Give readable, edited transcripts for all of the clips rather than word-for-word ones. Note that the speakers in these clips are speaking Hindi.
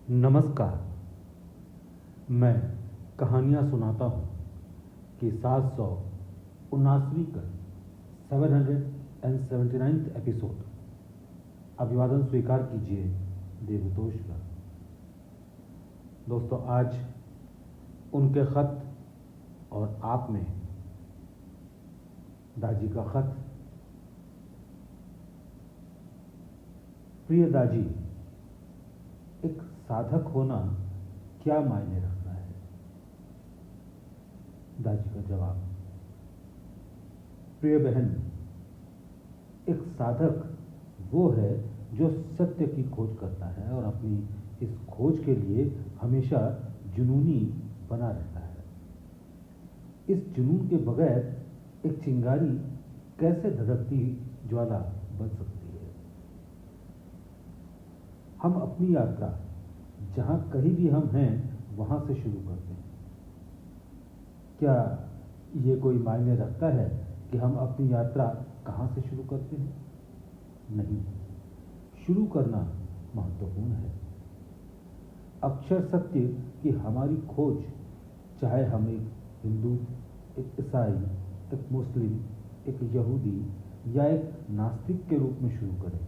नमस्कार। मैं कहानियाँ सुनाता हूँ कि 779वीं कड़ी 779th एपिसोड। अभिवादन स्वीकार कीजिए देवतोष का। दोस्तों, आज उनके खत और आप में दाजी का खत। प्रिय दाजी, एक साधक होना क्या मायने रखता है? दाजी का जवाब। प्रिय बहन, एक साधक वो है जो सत्य की खोज करता है और अपनी इस खोज के लिए हमेशा जुनूनी बना रहता है। इस जुनून के बगैर एक चिंगारी कैसे धधकती ज्वाला बन सकती है? हम अपनी यात्रा जहां कहीं भी हम हैं वहां से शुरू करते हैं। क्या ये कोई मायने रखता है कि हम अपनी यात्रा कहां से शुरू करते हैं? नहीं, शुरू करना महत्वपूर्ण है। अक्षर सत्य कि हमारी खोज, चाहे हम एक हिंदू, एक ईसाई, एक मुस्लिम, एक यहूदी या एक नास्तिक के रूप में शुरू करें,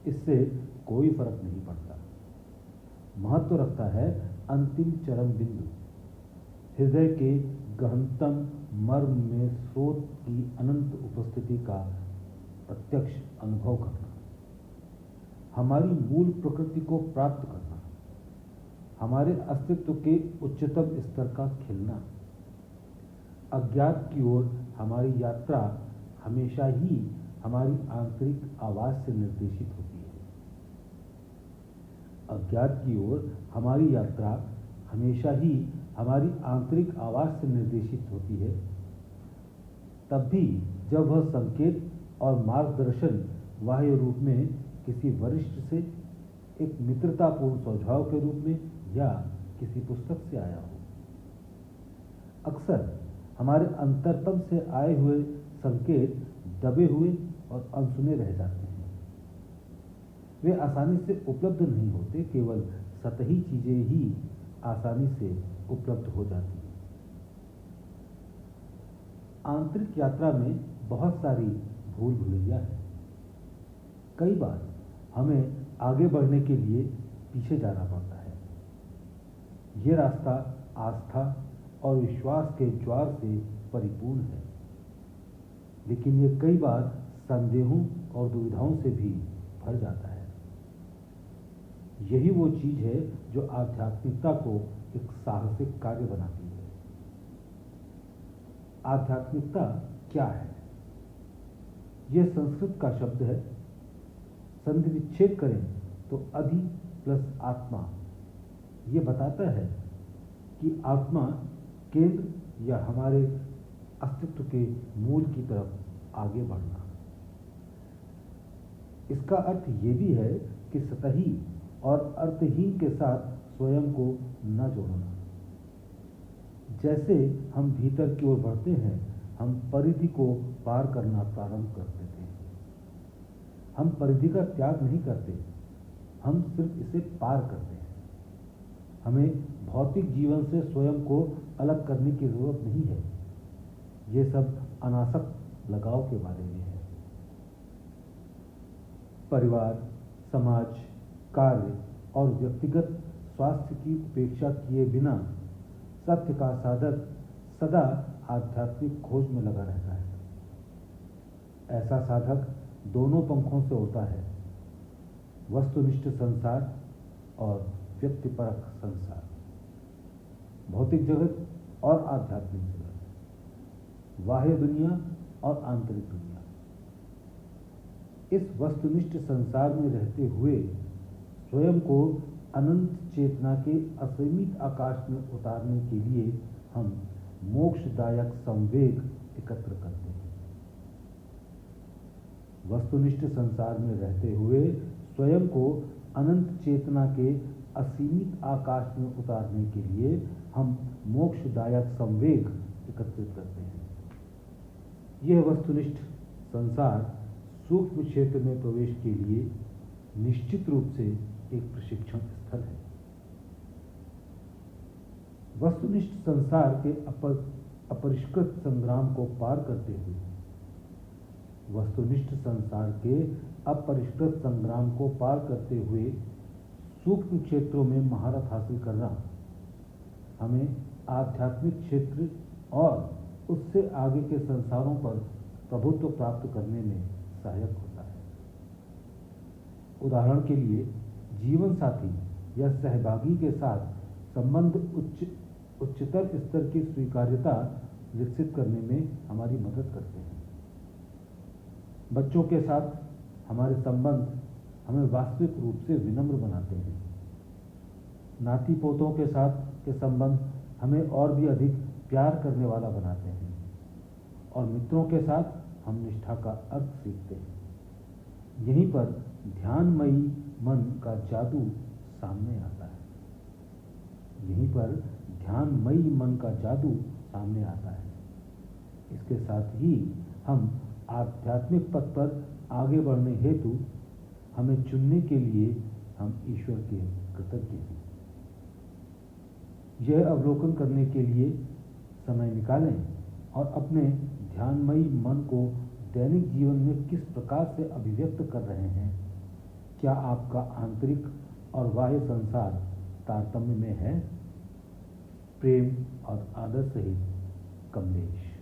इससे कोई फर्क नहीं पड़ता। महत्व रखता है अंतिम चरम बिंदु, हृदय के गहनतम मर्म में स्रोत की अनंत उपस्थिति का प्रत्यक्ष अनुभव करना, हमारी मूल प्रकृति को प्राप्त करना, हमारे अस्तित्व के उच्चतम स्तर का खिलना। अज्ञात की ओर हमारी यात्रा हमेशा ही हमारी आंतरिक आवाज से निर्देशित होती है। अज्ञात की ओर हमारी यात्रा हमेशा ही हमारी आंतरिक आवाज से निर्देशित होती है, तब भी जब वह संकेत और मार्गदर्शन बाह्य रूप में किसी वरिष्ठ से, एक मित्रतापूर्ण स्वभाव के रूप में या किसी पुस्तक से आया हो। अक्सर हमारे अंतरतम से आए हुए संकेत दबे हुए और अनसुने रह जाते हैं। वे आसानी से उपलब्ध नहीं होते, केवल सतही चीजें ही आसानी से उपलब्ध हो जाती हैं। आंतरिक यात्रा में बहुत सारी भूल भुलैया है। कई बार हमें आगे बढ़ने के लिए पीछे जाना पड़ता है। यह रास्ता आस्था और विश्वास के ज्वार से परिपूर्ण है, लेकिन यह कई बार संदेहों और दुविधाओं से भी भर जाता है। यही वो चीज है जो आध्यात्मिकता को एक साहसिक कार्य बनाती है। आध्यात्मिकता क्या है? यह संस्कृत का शब्द है। संधि विच्छेद करें तो अधि प्लस आत्मा। यह बताता है कि आत्मा केंद्र या हमारे अस्तित्व के मूल की तरफ आगे बढ़ना। इसका अर्थ यह भी है कि सतही और अर्थहीन के साथ स्वयं को न जोड़ना। जैसे हम भीतर की ओर बढ़ते हैं, हम परिधि को पार करना प्रारंभ कर देते हैं। हम परिधि का त्याग नहीं करते, हम सिर्फ इसे पार करते हैं। हमें भौतिक जीवन से स्वयं को अलग करने की जरूरत नहीं है। यह सब अनासक्त लगाव के बारे में है। परिवार, समाज, कार्य और व्यक्तिगत स्वास्थ्य की उपेक्षा किए बिना सत्य का साधक सदा आध्यात्मिक खोज में लगा रहता है। ऐसा साधक दोनों पंखों से उड़ता है, वस्तुनिष्ठ संसार और व्यक्तिपरक संसार, भौतिक जगत और आध्यात्मिक जगत, बाह्य दुनिया और आंतरिक दुनिया। इस वस्तुनिष्ठ संसार में रहते हुए स्वयं को अनंत चेतना के असीमित आकाश में उतारने के लिए हम मोक्षदायक संवेग एकत्र करते हैं। वस्तुनिष्ठ संसार में रहते हुए स्वयं को अनंत चेतना के असीमित आकाश में उतारने के लिए हम मोक्षदायक संवेग एकत्रित करते हैं। यह वस्तुनिष्ठ संसार सूक्ष्म क्षेत्र में प्रवेश के लिए निश्चित रूप से एक प्रशिक्षण स्थल है। वस्तुनिष्ठ संसार के अपरिष्कृत संग्राम को पार करते हुए, वस्तुनिष्ठ संसार के अपरिष्कृत संग्राम को पार करते हुए सूक्ष्म क्षेत्रों में महारत हासिल करना हमें आध्यात्मिक क्षेत्र और उससे आगे के संसारों पर प्रभुत्व प्राप्त करने में सहायक होता है। उदाहरण के लिए, जीवन साथी या सहभागी के साथ संबंध उच्चतर स्तर की स्वीकार्यता विकसित करने में हमारी मदद करते हैं। बच्चों के साथ हमारे संबंध हमें वास्तविक रूप से विनम्र बनाते हैं। नाती पोतों के साथ के संबंध हमें और भी अधिक प्यार करने वाला बनाते हैं, और मित्रों के साथ हम निष्ठा का अर्थ सीखते हैं। यहीं पर ध्यानमयी मन का जादू सामने आता है। यहीं पर ध्यानमयी मन का जादू सामने आता है। इसके साथ ही हम आध्यात्मिक पथ पर आगे बढ़ने हेतु हमें चुनने के लिए हम ईश्वर के कृतज्ञ हैं। यह अवलोकन करने के लिए समय निकालें और अपने ध्यानमयी मन को दैनिक जीवन में किस प्रकार से अभिव्यक्त कर रहे हैं। क्या आपका आंतरिक और बाह्य संसार तारतम्य में है? प्रेम और आदर सहित, कमलेश।